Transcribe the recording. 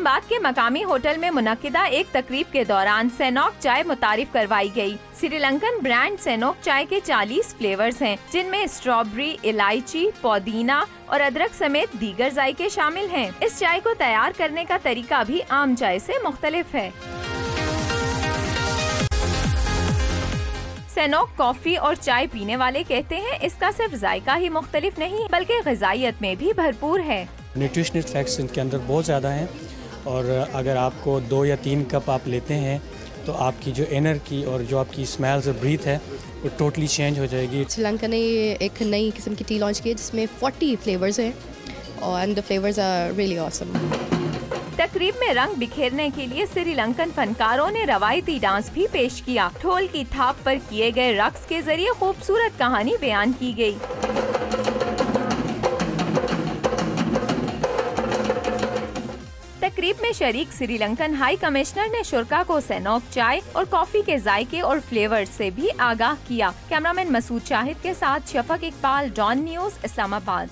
इस्लामाबाद के मकामी होटल में मुनक्किदा एक तकरीब के दौरान सेनोक चाय मुतारिफ करवाई गई। श्रीलंकन ब्रांड सेनोक चाय के 40 फ्लेवर्स हैं, जिनमें स्ट्रॉबेरी, इलायची, पुदीना और अदरक समेत दीगर जायके शामिल हैं। इस चाय को तैयार करने का तरीका भी आम चाय से मुख्तलिफ है। सेनोक कॉफी और चाय पीने वाले कहते हैं इसका सिर्फ जायका ही मुख्तलिफ नहीं बल्कि ग़िज़ाइयत में भी भरपूर है। न्यूट्रिशनल फैक्ट्स इनके अंदर बहुत ज़्यादा हैं और अगर आपको 2 या 3 कप आप लेते हैं तो आपकी जो इनर की और जो आपकी स्मेल्स और ब्रीथ है वो टोटली चेंज हो जाएगी। श्रीलंका ने एक नई किस्म की टी लॉन्च की है जिसमें 40 फ्लेवर्स हैं और the flavours are really awesome. तकरीब में रंग बिखेरने के लिए श्रीलंकन फनकारों ने रवायती डांस भी पेश किया। ढोल की थाप पर किए गए रक्स के जरिए खूबसूरत कहानी बयान की गई। तकरीब में शरीक श्रीलंकन हाई कमिश्नर ने शुरका को सेनोक चाय और कॉफी के जायके और फ्लेवर से भी आगाह किया। कैमरामैन मसूद शाहिद के साथ शफक इकबाल, डॉन न्यूज़, इस्लामाबाद।